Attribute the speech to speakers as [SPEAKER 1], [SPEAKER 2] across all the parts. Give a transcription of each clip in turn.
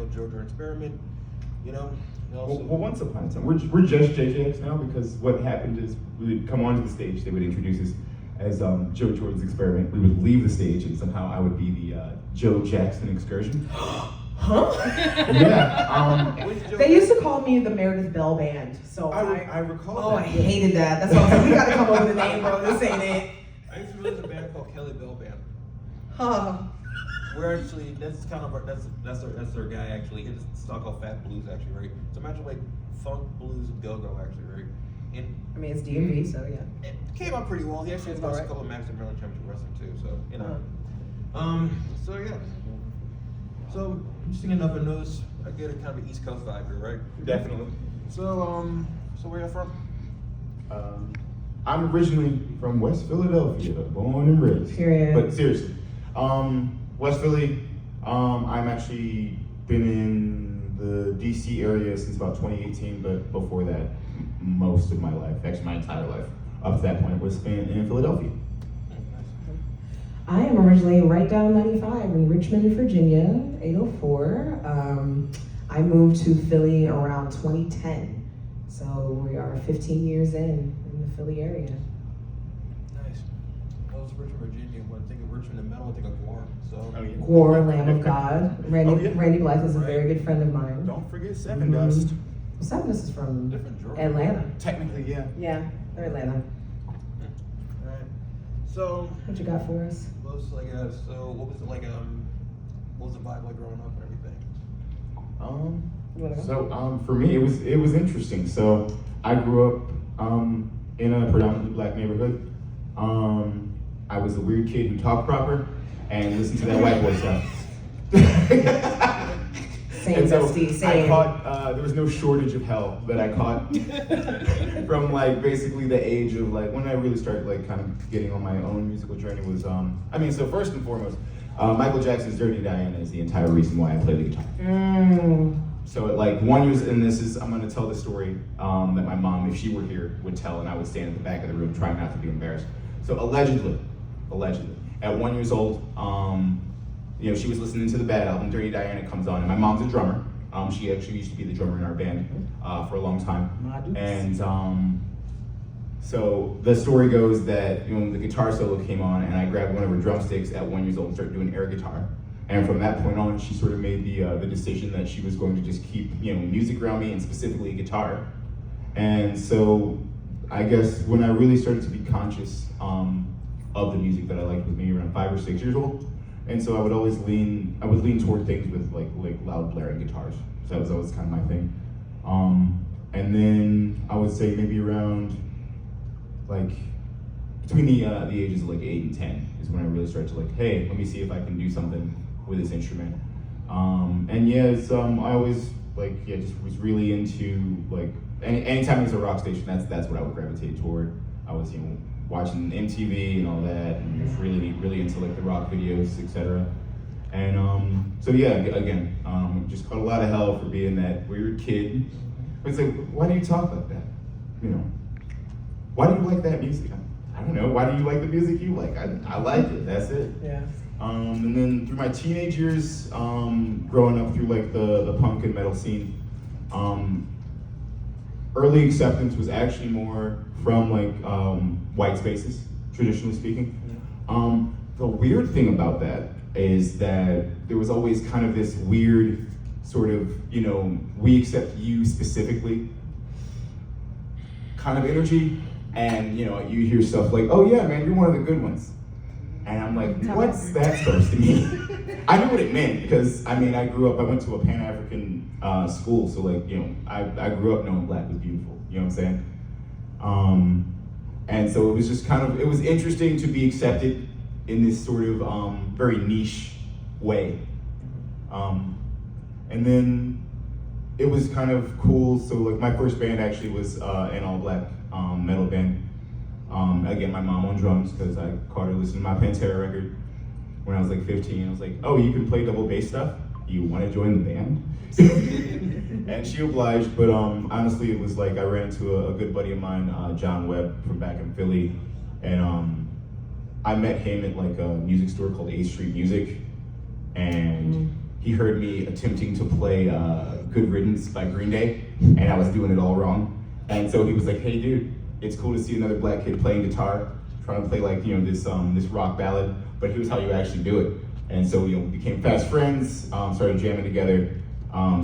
[SPEAKER 1] called JoJo Experiment. You know.
[SPEAKER 2] Well, once upon a time, we're just JJX now because what happened is we would come onto the stage, they would introduce us as Joe Jordan's Experiment. We would leave the stage and somehow I would be the Joe Jackson Excursion.
[SPEAKER 3] Huh?
[SPEAKER 2] Yeah.
[SPEAKER 3] They used to call me the Meredith Bell Band, so
[SPEAKER 1] I recall
[SPEAKER 3] oh,
[SPEAKER 1] that.
[SPEAKER 3] I hated that. That's why I was like, we gotta come up with a name, bro. This ain't it.
[SPEAKER 1] I used to really like a band called Kelly Bell Band.
[SPEAKER 3] Huh.
[SPEAKER 1] We're actually, that's kind of our, that's our guy actually. It's a style called Fat Blues actually, right? So imagine like funk, blues, and go-go actually, right? And
[SPEAKER 3] I mean, it's DMV, so yeah.
[SPEAKER 1] it came out pretty well. He actually has
[SPEAKER 3] All
[SPEAKER 1] a
[SPEAKER 3] right.
[SPEAKER 1] couple of matches in Maryland Championship Wrestling too, so you know. So yeah. So interesting enough, I noticed I get a kind of an East Coast vibe here, right?
[SPEAKER 2] Definitely.
[SPEAKER 1] So where you from?
[SPEAKER 2] I'm originally from West Philadelphia, born and raised.
[SPEAKER 3] Period.
[SPEAKER 2] But seriously, West Philly, I'm actually been in the DC area since about 2018, but before that, most of my life, actually my entire life, up to that point was spent in Philadelphia.
[SPEAKER 3] I am originally right down 95 in Richmond, Virginia, 804. I moved to Philly around 2010, so we are 15 years in the Philly area.
[SPEAKER 1] Nice. I was Richmond, Virginia. When I think of Richmond and metal, I think of Guam. So.
[SPEAKER 2] Oh, yeah.
[SPEAKER 3] Gore, Lamb of God. Randy,
[SPEAKER 2] Oh, yeah.
[SPEAKER 3] Randy Blythe is a very good friend of mine.
[SPEAKER 2] Don't forget Seven Dust.
[SPEAKER 3] Well, Seven Dust is from
[SPEAKER 1] Different Georgia.
[SPEAKER 3] Atlanta.
[SPEAKER 2] Technically, yeah.
[SPEAKER 3] Yeah, they're Atlanta.
[SPEAKER 1] Alright. So
[SPEAKER 3] What you got for us?
[SPEAKER 1] what was like what was it like what was the vibe like growing up and everything?
[SPEAKER 3] You wanna go?
[SPEAKER 2] So for me, it was interesting. So I grew up in a predominantly black neighborhood. I was a weird kid who talked proper and listened to that white boy stuff.
[SPEAKER 3] Same,
[SPEAKER 2] And so
[SPEAKER 3] bestie,
[SPEAKER 2] I
[SPEAKER 3] same.
[SPEAKER 2] caught, there was no shortage of hell that I caught from like basically the age of like when I really started like kind of getting on my own musical journey was, I mean, so first and foremost, Michael Jackson's Dirty Diana is the entire reason why I play the guitar. So at like 1 year, and this is, I'm gonna tell the story that my mom, if she were here, would tell, and I would stand at the back of the room trying not to be embarrassed. So allegedly, at 1 year old, you know, she was listening to the Bad album, Dirty Diana comes on, and my mom's a drummer. She actually used to be the drummer in our band for a long time. And so the story goes that, you know, the guitar solo came on, and I grabbed one of her drumsticks at 1 year old and started doing air guitar. And from that point on, she sort of made the decision that she was going to just keep, you know, music around me, and specifically guitar. And so I guess when I really started to be conscious of the music that I liked was maybe around 5 or 6 years old. And so I would always lean toward things with like loud blaring guitars. So that was always kind of my thing. And then I would say maybe around like between the ages of like 8 and 10 is when I really started to like, hey, let me see if I can do something with this instrument. And yeah, it's, I always like, yeah, just was really into like, anytime there's a rock station, that's what I would gravitate toward. I was, you know, watching MTV and all that, and just really into like the rock videos, etc. And so yeah, again, just caught a lot of hell for being that weird kid. It's like, why do you talk like that? You know, why do you like that music? I don't know. Why do you like the music you like? I like it. That's it.
[SPEAKER 3] Yeah.
[SPEAKER 2] And then through my teenage years, growing up through like the punk and metal scene, early acceptance was actually more from like white spaces, traditionally speaking. The weird thing about that is that there was always kind of this weird sort of, you know, we accept you specifically kind of energy. And you know, you hear stuff like, oh yeah, man, you're one of the good ones. And I'm like, what's that supposed to mean? I knew what it meant because, I mean, I went to a Pan-African school, so like, you know, I grew up knowing black was beautiful, you know what I'm saying? And so it was just kind of, it was interesting to be accepted in this sort of very niche way. And then it was kind of cool, so like my first band actually was an all-black metal band. Again, my mom on drums, because I caught her listening to my Pantera record when I was like 15. I was like, oh, you can play double bass stuff? You want to join the band? And she obliged, but honestly, it was like I ran into a good buddy of mine, John Webb, from back in Philly, and I met him at like a music store called A Street Music, and he heard me attempting to play Good Riddance by Green Day, and I was doing it all wrong. And so he was like, hey dude, it's cool to see another black kid playing guitar, trying to play like, this rock ballad, but here's how you actually do it. And so we became fast friends, started jamming together,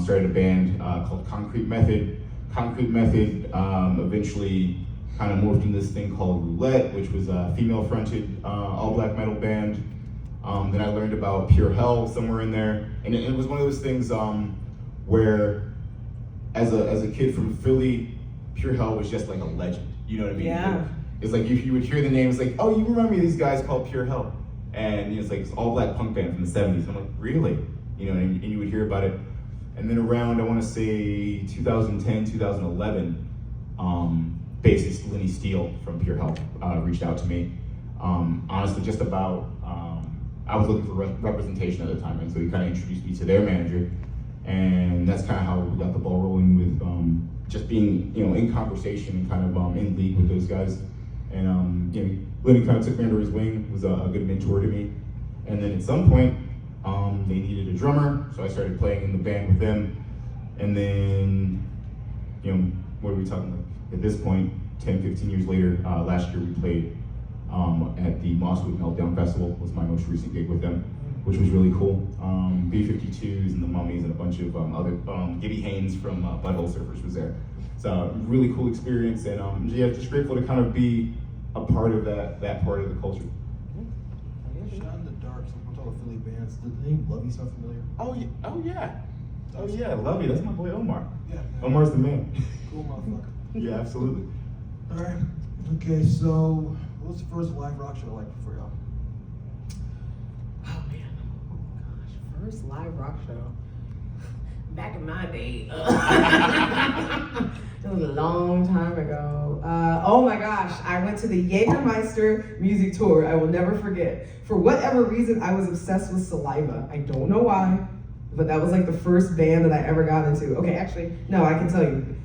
[SPEAKER 2] started a band called Concrete Method. Concrete Method eventually kind of morphed into this thing called Roulette, which was a female-fronted, all-black metal band. Then I learned about Pure Hell somewhere in there, and it was one of those things where, as a kid from Philly, Pure Hell was just like a legend. You know what I mean?
[SPEAKER 3] Yeah.
[SPEAKER 2] It's like if you would hear the name, it's like, oh, you remind me of these guys called Pure Hell, and it's like this all-black punk band from the '70s. I'm like, really? And you would hear about it. And then around, I want to say 2010, 2011, bassist Lenny Steele from Pure Hell reached out to me. Honestly, just about, I was looking for representation at the time, and so he kind of introduced me to their manager, and that's kind of how we got the ball rolling with just being, in conversation and kind of in league with those guys. And Lenny kind of took me under his wing, was a good mentor to me. And then at some point, they needed a drummer, so I started playing in the band with them. And then, what are we talking about? At this point, 10, 15 years later, last year we played at the Mosswood Meltdown Festival, was my most recent gig with them, which was really cool. B-52s and the Mummies and a bunch of other, Gibby Haynes from Butthole Surfers was there. So a really cool experience, and just grateful to kind of be a part of that part of the culture.
[SPEAKER 1] Shot in the Dark, some all the Philly bands. Did the name Lovey sound familiar?
[SPEAKER 2] Oh yeah, Lovey, that's my boy Omar.
[SPEAKER 1] Yeah.
[SPEAKER 2] Omar's the man.
[SPEAKER 1] Cool motherfucker.
[SPEAKER 2] Yeah, absolutely.
[SPEAKER 1] All right. Okay, so what was the first live rock show like for y'all?
[SPEAKER 3] Oh man, oh gosh, first live rock show. Back in my day, it was a long time ago. Oh my gosh, I went to the Jägermeister music tour. I will never forget. For whatever reason, I was obsessed with Saliva. I don't know why, but that was like the first band that I ever got into. Okay, actually, no, I can tell you.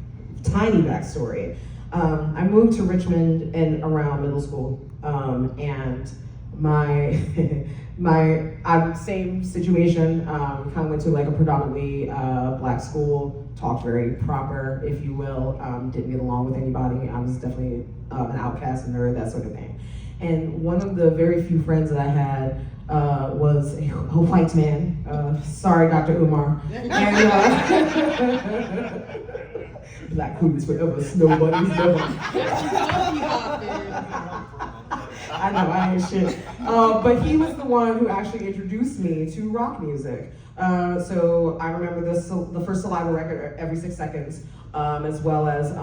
[SPEAKER 3] Tiny backstory. I moved to Richmond and around middle school, and my same situation, kind of went to like a predominantly black school, talked very proper, if you will, didn't get along with anybody. I was definitely an outcast, nerd, that sort of thing. And one of the very few friends that I had was a white man. Sorry, Dr. Umar. And, Black queens forever, snow bunnies never. I know, I ain't shit. But he was the one who actually introduced me to rock music. So I remember the first Saliva record, Every 6 Seconds, as well as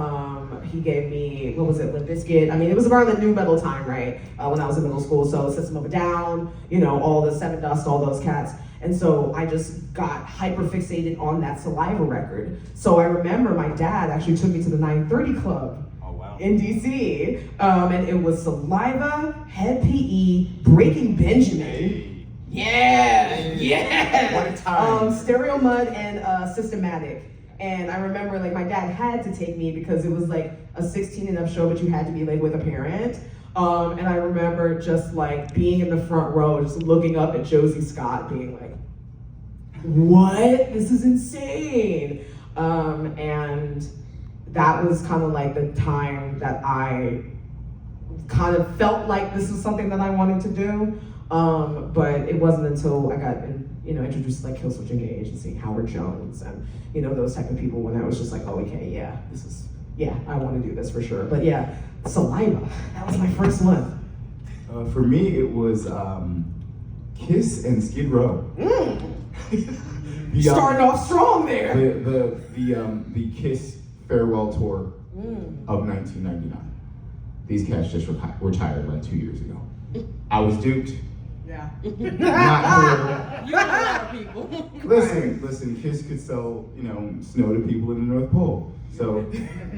[SPEAKER 3] he gave me, what was it, Limp Bizkit. I mean, it was around the new metal time, right? When I was in middle school, so System of a Down, all the Seven Dust, all those cats. And so I just got hyper fixated on that Saliva record. So I remember my dad actually took me to the 930 Club.
[SPEAKER 2] Oh, wow.
[SPEAKER 3] In DC, and it was Saliva, Head PE, Breaking Benjamin.
[SPEAKER 2] Hey.
[SPEAKER 3] Yeah.
[SPEAKER 2] What a time.
[SPEAKER 3] Stereo Mud and Systematic. And I remember like my dad had to take me because it was like a 16 and up show, but you had to be like with a parent. And I remember just like being in the front row, just looking up at Josie Scott, being like, what? This is insane. And that was kind of like the time that I kind of felt like this was something that I wanted to do. But it wasn't until I got introduced to like Killswitch Engage Agency, Howard Jones, and those type of people when I was just like, oh, okay, I want to do this for sure. But yeah, Saliva, that was my first one.
[SPEAKER 2] For me, it was Kiss and Skid Row.
[SPEAKER 3] Starting off strong there.
[SPEAKER 2] The Kiss farewell tour of 1999. These cats just retired like 2 years ago. I was duped.
[SPEAKER 3] Yeah.
[SPEAKER 2] Not cool.
[SPEAKER 4] You know a lot of people.
[SPEAKER 2] Listen, Kiss could sell, snow to people in the North Pole. So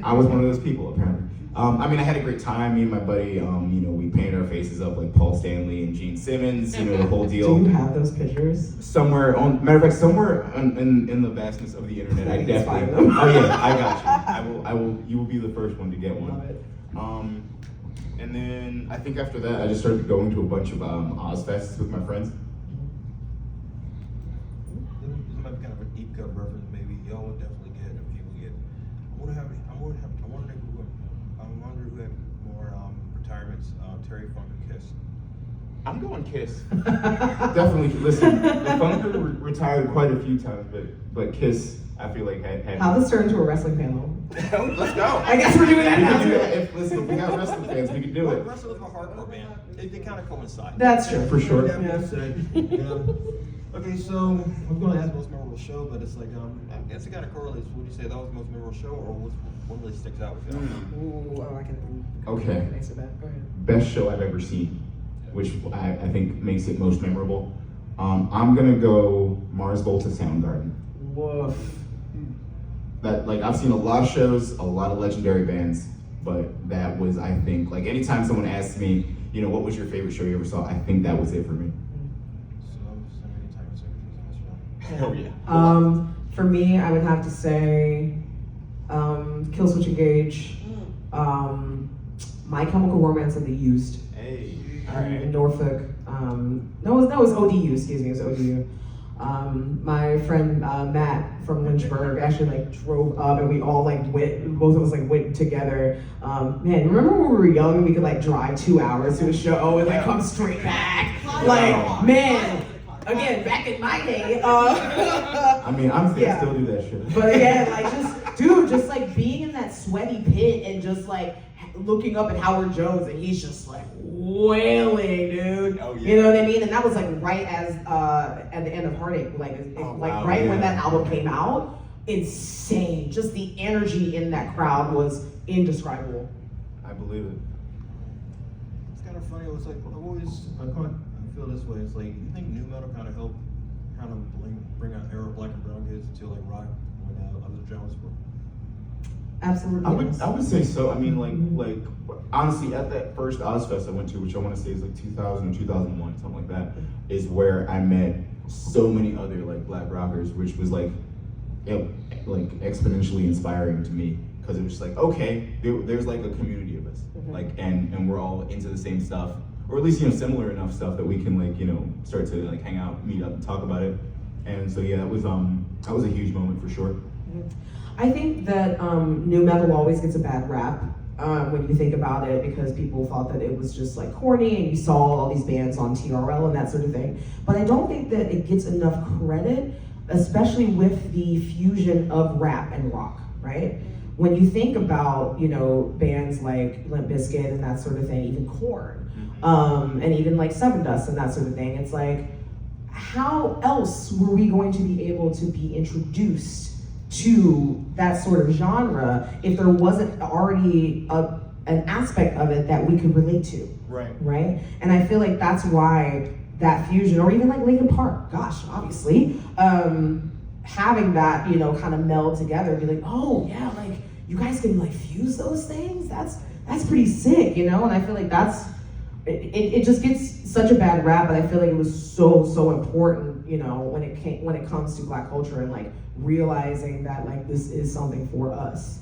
[SPEAKER 2] I was one of those people, apparently. I had a great time. Me and my buddy, we painted our faces up like Paul Stanley and Gene Simmons, the whole deal.
[SPEAKER 3] Do you have those pictures?
[SPEAKER 2] Somewhere in the vastness of the internet, I definitely.
[SPEAKER 3] Find them.
[SPEAKER 2] Oh yeah, I got you. I will. You will be the first one to get one.
[SPEAKER 3] Love it.
[SPEAKER 2] And then I think after that, I just started going to a bunch of Ozfests with my friends.
[SPEAKER 1] Kiss?
[SPEAKER 2] I'm going Kiss. Definitely. Listen, the Funker retired quite a few times, but Kiss, I feel like had.
[SPEAKER 3] How this turned into a wrestling panel?
[SPEAKER 2] Let's go.
[SPEAKER 3] I guess we're doing that
[SPEAKER 2] We
[SPEAKER 3] now
[SPEAKER 2] can do
[SPEAKER 3] too.
[SPEAKER 2] that. If we got wrestling fans, we can do
[SPEAKER 1] Well,
[SPEAKER 2] it.
[SPEAKER 1] wrestlers are a hardcore band. They kind of coincide.
[SPEAKER 3] That's true.
[SPEAKER 2] For sure.
[SPEAKER 1] That being said, okay, so I'm going to ask most memorable show, but it's like, I guess it kind of correlates. Would you say that was the most memorable show, or what really sticks out with you?
[SPEAKER 3] Ooh, oh, I can.
[SPEAKER 2] Okay.
[SPEAKER 3] I can answer that. Go ahead.
[SPEAKER 2] Best show I've ever seen, which I think makes it most memorable. I'm gonna go Mars Volta Soundgarden.
[SPEAKER 3] Woof.
[SPEAKER 2] That, like, I've seen a lot of shows, a lot of legendary bands, but that was, I think, like, anytime someone asks me, you know, what was your favorite show you ever saw, I think that was it for me.
[SPEAKER 1] So many times I've seen this show.
[SPEAKER 2] Oh yeah.
[SPEAKER 3] For me, I would have to say Killswitch Engage, My Chemical Romance and The Used.
[SPEAKER 2] Hey.
[SPEAKER 3] In Norfolk. No, it was ODU, excuse me, it was ODU. My friend Matt from Lynchburg actually like drove up and we all like went, both of us like went together. Man, remember when we were young and we could like drive 2 hours to a show and like come straight back? Like, man, again, back in my day.
[SPEAKER 2] I mean, I'm still do that shit.
[SPEAKER 3] But again, like just like being in that sweaty pit and just like looking up at Howard Jones and he's just like wailing, dude.
[SPEAKER 2] Oh, yeah.
[SPEAKER 3] You know what I mean? And that was like right as at the end of Heartache, like
[SPEAKER 2] wow,
[SPEAKER 3] right when
[SPEAKER 2] yeah.
[SPEAKER 3] that album came out. Insane. Just the energy in that crowd was indescribable.
[SPEAKER 2] I believe it.
[SPEAKER 1] It's kind of funny. It was like I feel this way. It's like, you think new metal kind of helped kind of bring out era black and brown kids to like rock when other genres were?
[SPEAKER 3] Absolutely.
[SPEAKER 2] I would say so. I mean, like honestly, at that first Ozfest I went to, which I want to say is like 2000 or 2001, something like that, is where I met so many other like black rockers, which was like exponentially inspiring to me, because it was just like, okay, there's like a community of us, like, and we're all into the same stuff, or at least, you know, similar enough stuff that we can like, you know, start to like hang out, meet up, and talk about it. And so yeah, that was a huge moment for sure.
[SPEAKER 3] I think that new metal always gets a bad rap when you think about it, because people thought that it was just like corny and you saw all these bands on TRL and that sort of thing. But I don't think that it gets enough credit, especially with the fusion of rap and rock, right? When you think about, you know, bands like Limp Bizkit and that sort of thing, even Korn, and even like Seven Dust and that sort of thing, it's like, how else were we going to be able to be introduced to that sort of genre if there wasn't already an aspect of it that we could relate to? Right? And I feel like that's why that fusion, or even like Linkin Park, gosh, obviously, having that, you know, kind of meld together, be like, oh yeah, like you guys can like fuse those things. That's pretty sick, you know. And I feel like it just gets such a bad rap, but I feel like it was so important, you know, when it comes to Black culture and like realizing that like this is something for us.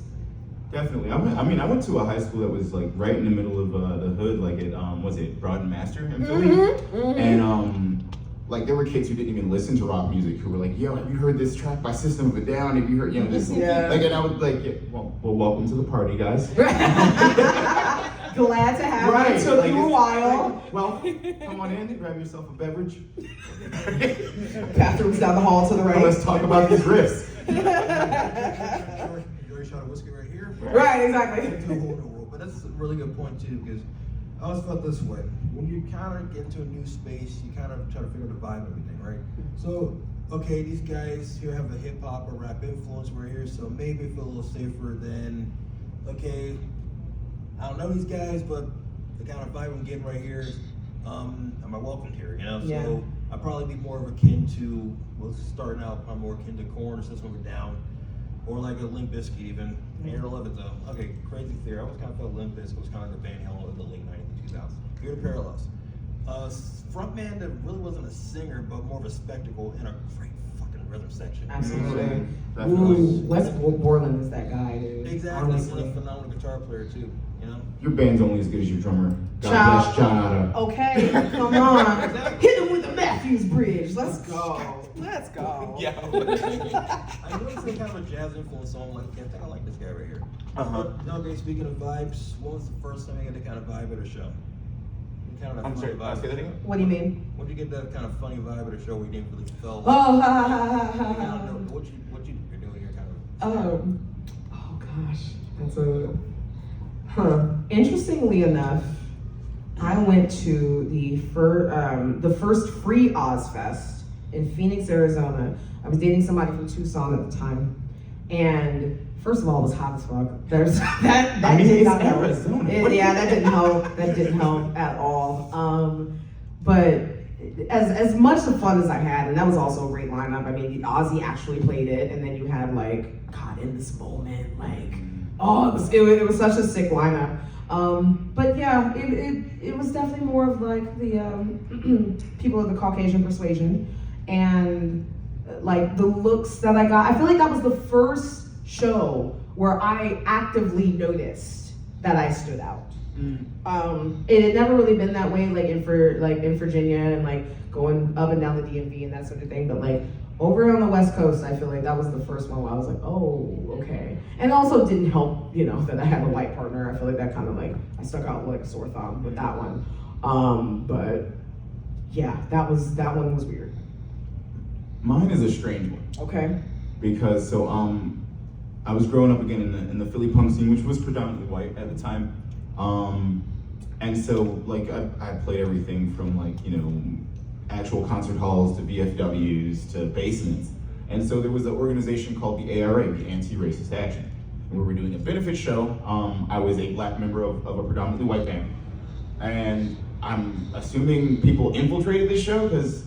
[SPEAKER 2] Definitely. I went to a high school that was like right in the middle of the hood, like at was it Broad and Master in Philly? And like there were kids who didn't even listen to rock music who were like, yo, have you heard this track by System of a Down? Have you heard, you know, this?
[SPEAKER 3] Yeah.
[SPEAKER 2] Like, and I was like, yeah, well, welcome to the party, guys.
[SPEAKER 3] Glad to have you. It took you a while.
[SPEAKER 2] Like, well, come on in, grab yourself a beverage.
[SPEAKER 3] Bathrooms down the hall to the right.
[SPEAKER 2] Let's talk about these riffs.
[SPEAKER 1] Enjoy a shot of whiskey right here.
[SPEAKER 3] Right, exactly.
[SPEAKER 1] Into a whole new world. But that's a really good point too, because I always felt this way. When you kind of get into a new space, you kind of try to figure out the vibe and everything, right? So, okay, these guys here have a hip hop or rap influence right here, so maybe feel a little safer than, okay, I don't know these guys, but the kind of vibe I'm getting right here is, am I welcomed here, you know?
[SPEAKER 3] Yeah.
[SPEAKER 1] So I'd probably be more of akin to, well, starting out, probably more akin to Korn or System of a Down, or like a Limp Bizkit even. And you're gonna love it though. Okay, crazy theory. I always kind of felt Limp Bizkit was kind of like the Van Halen of the late 90s, 2000s. Here are the parallels. Frontman that really wasn't a singer, but more of a spectacle in a great fucking rhythm section.
[SPEAKER 3] Absolutely.
[SPEAKER 2] Definitely.
[SPEAKER 3] Ooh, Wes Borland is that guy, dude.
[SPEAKER 1] Exactly.
[SPEAKER 3] Honestly.
[SPEAKER 1] And a phenomenal guitar player too, you know?
[SPEAKER 2] Your band's only as good as your drummer. God
[SPEAKER 3] Child.
[SPEAKER 2] bless John Otto.
[SPEAKER 3] Okay, come on. Hit him with the Matthews Bridge. Let's go. Let's go.
[SPEAKER 2] Yeah.
[SPEAKER 1] I know it's kind of a jazz influence song. Like, I think I like this guy right here.
[SPEAKER 2] Uh-huh.
[SPEAKER 1] Okay, speaking of vibes, when was the first time you had to kind of vibe at a show? kind of that
[SPEAKER 2] I'm
[SPEAKER 1] funny
[SPEAKER 2] sorry,
[SPEAKER 1] vibe?
[SPEAKER 2] say that again?
[SPEAKER 3] What do you mean?
[SPEAKER 1] When did you get that kind of funny vibe at a show where you didn't really feel?
[SPEAKER 3] Oh,
[SPEAKER 1] You kind of know what you're doing. You're kind of.
[SPEAKER 3] oh gosh, that's Interestingly enough, I went to the first free Ozfest in Phoenix, Arizona. I was dating somebody from Tucson at the time, and first of all, it was hot as fuck. There's that.
[SPEAKER 2] I mean,
[SPEAKER 3] did
[SPEAKER 2] it's
[SPEAKER 3] not help.
[SPEAKER 2] Arizona.
[SPEAKER 3] Yeah, that didn't help. That didn't help at all. But as much of fun as I had, and that was also a great lineup. I mean, Ozzy actually played it, and then you had like God in this moment, like it was such a sick lineup. But yeah, it was definitely more of like the people of the Caucasian persuasion, and like the looks that I got. I feel like that was the first show where I actively noticed that I stood out. It had never really been that way, like in Virginia and like going up and down the DMV and that sort of thing. But like over on the West Coast, I feel like that was the first one where I was like, oh, okay. And also didn't help, that I had a white partner. I feel like that kind of like I stuck out like a sore thumb with that one. But yeah, that one was weird.
[SPEAKER 2] Mine is a strange one.
[SPEAKER 3] Okay.
[SPEAKER 2] Because I was growing up again in the Philly punk scene, which was predominantly white at the time. And so like I played everything from like, actual concert halls to VFWs to basements. And so there was an organization called the ARA, the Anti-Racist Action. And we were doing a benefit show. I was a black member of a predominantly white band. And I'm assuming people infiltrated this show because,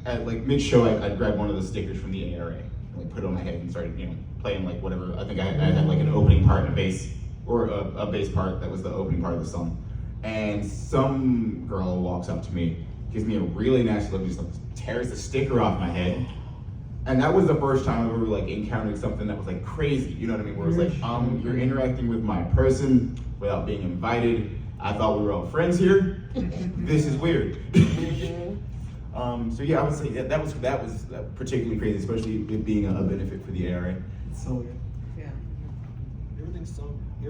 [SPEAKER 2] at like mid-show, I'd grab one of the stickers from the ARA, and like put it on my head and started, playing like whatever. I think I had like an opening part and a bass, or a bass part that was the opening part of the song. And some girl walks up to me, gives me a really nasty look, just like tears the sticker off my head. And that was the first time I've ever like encountered something that was like crazy, you know what I mean? Where it was like, you're interacting with my person without being invited. I thought we were all friends here. This is weird. So yeah, I would say that was particularly crazy, especially it being a benefit for the ARA.
[SPEAKER 3] So weird. Yeah.
[SPEAKER 1] You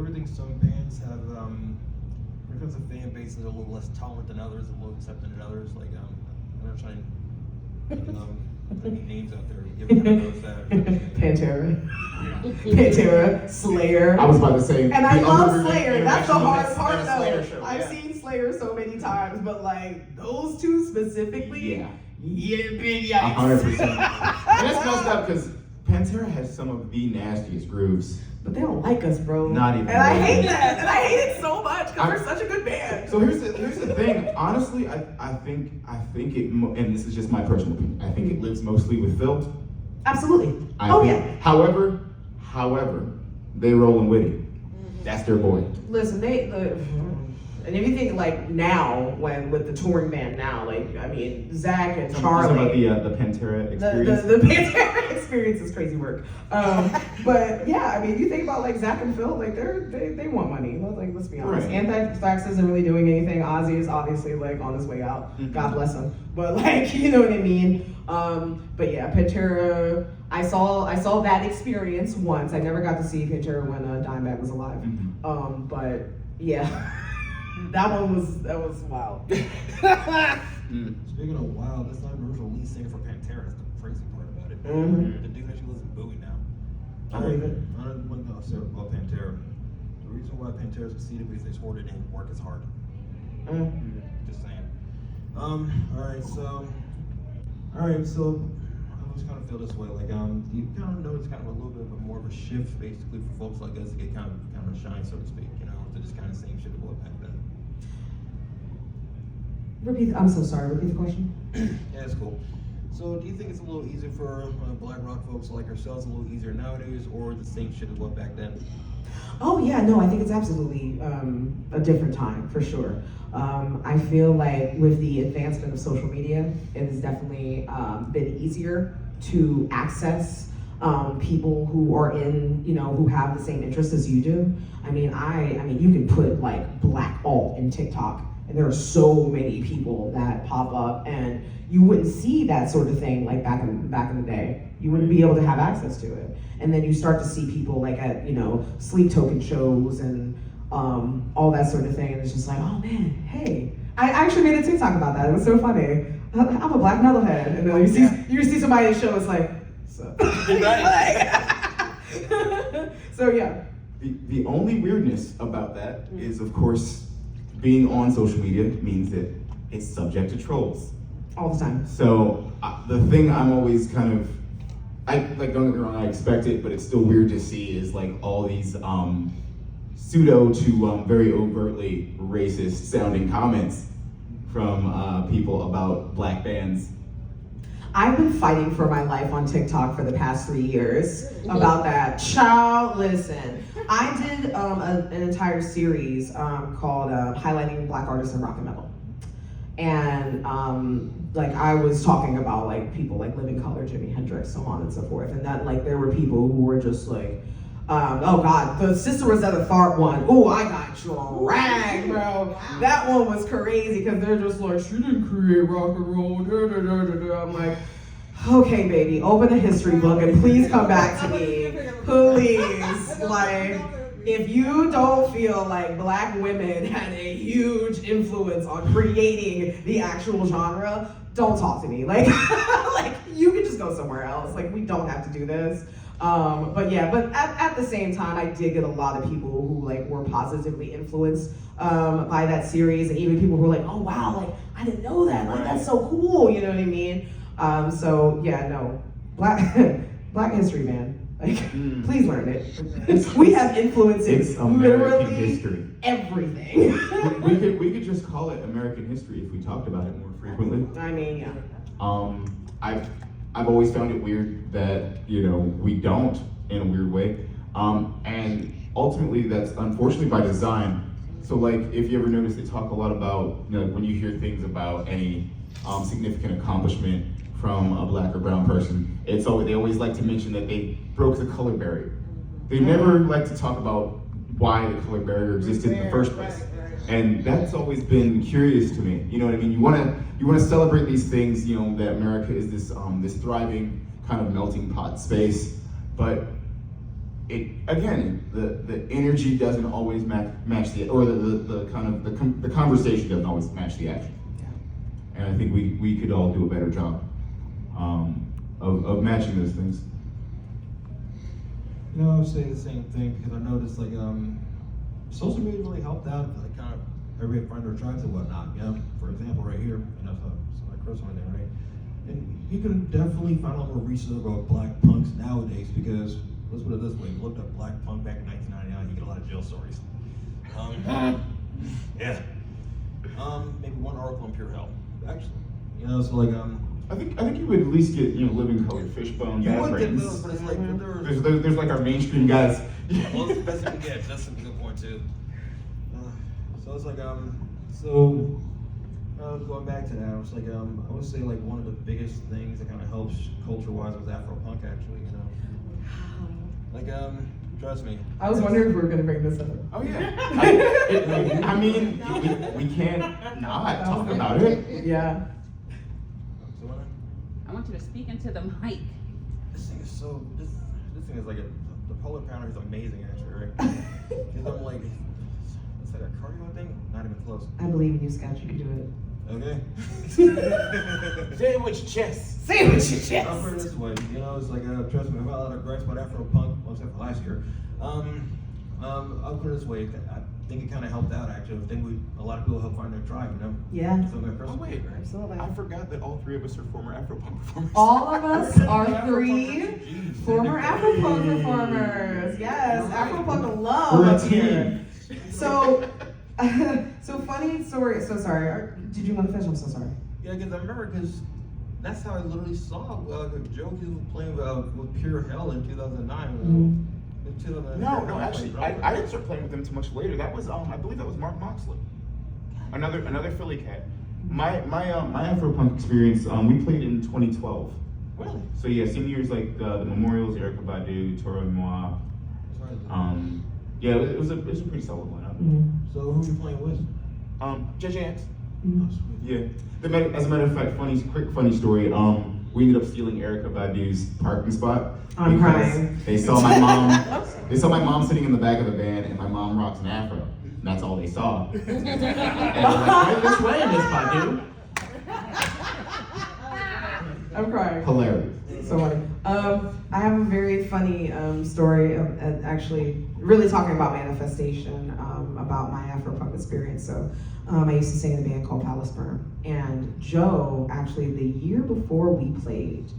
[SPEAKER 1] ever think some bands have because the fan base is a little less tolerant than others, a little accepting than others. Like I'm not trying to put any names out there. You ever kind of notice that?
[SPEAKER 3] Pantera. Pantera, Slayer.
[SPEAKER 2] I was about to say.
[SPEAKER 3] And I love Slayer. That's the hard part though.
[SPEAKER 2] Show,
[SPEAKER 3] I've seen Slayer so many times, but like those two specifically, big yikes.
[SPEAKER 2] 100%. And that's messed up because Pantera has some of the nastiest grooves.
[SPEAKER 3] But they don't like us, bro.
[SPEAKER 2] Not even.
[SPEAKER 3] And I hate that. And I hate it so much because we're such a good band.
[SPEAKER 2] So here's the thing. Honestly, I think it, and this is just my personal opinion. I think it lives mostly with Phil.
[SPEAKER 3] Absolutely.
[SPEAKER 2] Yeah. However, they rolling with it. That's their boy.
[SPEAKER 3] Listen, and if you think like now, with the touring band now, like I mean, Zach and Charlie.
[SPEAKER 2] You're talking about the Pantera experience.
[SPEAKER 3] The Pantera experience is crazy work. But yeah, I mean, you think about like Zach and Phil, like they want money. Like let's be honest.
[SPEAKER 2] Right.
[SPEAKER 3] Anti-Vax isn't really doing anything. Ozzy is obviously like on his way out. God bless him. But like you know what I mean. But yeah, Pantera. I saw that experience once. I never got to see Pantera when Dimebag was alive. But yeah. That was wild.
[SPEAKER 1] Speaking of wild, that's not the original lead singer for Pantera. That's the crazy part about it. The dude actually lives in Bowie now.
[SPEAKER 3] I believe it.
[SPEAKER 1] I don't want to say about Pantera. The reason why Pantera succeeded was they swore they didn't work as hard. Just saying. All right, so I just kind of feel this way. Like you kind of notice kind of a little bit of more of a shift, basically, for folks like us to get kind of shine, so to speak. To just kind of same shit that was back then.
[SPEAKER 3] I'm so sorry. Repeat the question.
[SPEAKER 1] Yeah, it's cool. So, do you think it's a little easier for black rock folks like ourselves, a little easier nowadays, or the same shit as what back then?
[SPEAKER 3] Oh yeah, no, I think it's absolutely a different time for sure. I feel like with the advancement of social media, it has definitely been easier to access people who are who have the same interests as you do. I mean, you can put like black alt in TikTok, and there are so many people that pop up, and you wouldn't see that sort of thing like back in the day. You wouldn't be able to have access to it. And then you start to see people like at sleep token shows and all that sort of thing. And it's just like, oh man, hey. I actually made a TikTok about that. It was so funny. I'm a black metalhead. And then you see somebody in the show, it's like, so. So yeah.
[SPEAKER 2] The only weirdness about that is, of course, being on social media means that it's subject to trolls.
[SPEAKER 3] All the time.
[SPEAKER 2] So the thing I'm always kind of, don't get me wrong, I expect it, but it's still weird to see is like all these pseudo to very overtly racist sounding comments from people about black bands.
[SPEAKER 3] I've been fighting for my life on TikTok for the past 3 years about that. Child, listen. I did an entire series called Highlighting Black Artists in Rock and Metal. And I was talking about like people like Living Colour, Jimi Hendrix, so on and so forth. And that like there were people who were just like, oh God, the Sister Rosetta Tharpe one. Oh, I got dragged, bro. That one was crazy because they're just like, she didn't create rock and roll. I'm like, okay, baby, open a history book and please come back to me, please. Like, if you don't feel like black women had a huge influence on creating the actual genre, don't talk to me. Like, like you can just go somewhere else. Like, we don't have to do this. But at the same time, I did get a lot of people who like were positively influenced by that series, and even people who were like, oh wow, like I didn't know that, like that's so cool, you know what I mean? So yeah, no, Black history, man. Like, please learn it. We have influences
[SPEAKER 2] It's American
[SPEAKER 3] literally
[SPEAKER 2] history.
[SPEAKER 3] Everything.
[SPEAKER 2] we could just call it American history if we talked about it more frequently.
[SPEAKER 3] I mean, yeah.
[SPEAKER 2] I've always found it weird that, we don't in a weird way. And ultimately that's unfortunately by design. So like, if you ever notice, they talk a lot about, when you hear things about any significant accomplishment from a black or brown person, they always like to mention that they broke the color barrier. They never like to talk about why the color barrier existed in the first place. And that's always been curious to me. You know what I mean? You want to celebrate these things. That America is this this thriving kind of melting pot space, but the energy doesn't always match the the conversation doesn't always match the action. And I think we could all do a better job of matching those things.
[SPEAKER 1] I was saying the same thing because I noticed like social media really helped out, like kind of everybody find their tribes and whatnot. For example, right here, so like Chris on there, right? And you can definitely find a lot more research about black punks nowadays because let's put it this way: if you looked up black punk back in 1999, you get a lot of jail stories. Yeah. Maybe one article on Pure Hell, actually. So like
[SPEAKER 2] I think you would at least get Living Colour, Fishbone,
[SPEAKER 1] you
[SPEAKER 2] Bad
[SPEAKER 1] would get
[SPEAKER 2] Brains.
[SPEAKER 1] those, but it's like
[SPEAKER 2] There's like our mainstream guys.
[SPEAKER 1] Well, that's the best you can get. That's a good point too. So it's like so going back to that, I was like I would say like one of the biggest things that kind of helps culture-wise was Afro punk actually. Like trust me.
[SPEAKER 3] I was wondering if we were gonna bring this up.
[SPEAKER 2] Oh yeah. I mean, we can't not talk about it.
[SPEAKER 3] Yeah.
[SPEAKER 4] I want you to speak into the mic.
[SPEAKER 1] This thing is so. This thing is like the polar pounder is amazing actually, right? Because I'm like, it's like a cardio thing. Not even close.
[SPEAKER 3] I believe in you, Scott. You can do it.
[SPEAKER 1] Okay.
[SPEAKER 2] Say it with your chest.
[SPEAKER 3] Say it with your chest.
[SPEAKER 1] I'll put it this way, it's like trust me, I've had a lot of gripes about Afro punk, except for last year. I'll put it this way, I think it kind of helped out actually. I think a lot of people helped find their tribe,
[SPEAKER 3] Yeah.
[SPEAKER 1] So
[SPEAKER 2] Oh wait,
[SPEAKER 3] Absolutely.
[SPEAKER 2] I forgot that all three of us are former Afropunk performers.
[SPEAKER 3] All of us are three former Afropunk performers. Yes, Afropunk love
[SPEAKER 2] We're a
[SPEAKER 3] up here.
[SPEAKER 2] team.
[SPEAKER 3] So funny story. So sorry. Did you want to finish? I'm so sorry.
[SPEAKER 1] Yeah, because I remember that's how I literally saw Joe was playing with Pure Hell in 2009. In 2009.
[SPEAKER 2] No, actually, I didn't start playing with them too much later. That was I believe that was Mark Moxley, another Philly cat. My Afropunk experience, we played in 2012.
[SPEAKER 1] Really?
[SPEAKER 2] So yeah, same years like the Memorials, Erykah Badu, Toro y Moi. Yeah, it was a pretty solid lineup.
[SPEAKER 1] So who are you playing with?
[SPEAKER 2] JJ X.
[SPEAKER 1] Oh, sweet.
[SPEAKER 2] Yeah. As a matter of fact, quick funny story. We ended up stealing Erykah Badu's parking spot.
[SPEAKER 3] I'm crying.
[SPEAKER 2] They saw my mom. They saw my mom sitting in the back of the van, and my mom rocks an afro. And that's all they saw. And they're like, right this way, Miss Badu.
[SPEAKER 3] I'm crying.
[SPEAKER 2] Hilarious.
[SPEAKER 3] So funny. I have a very funny story of actually really talking about manifestation, about my Afro-punk experience. So I used to sing in a band called Palaceburn. And Joe, actually the year before we played,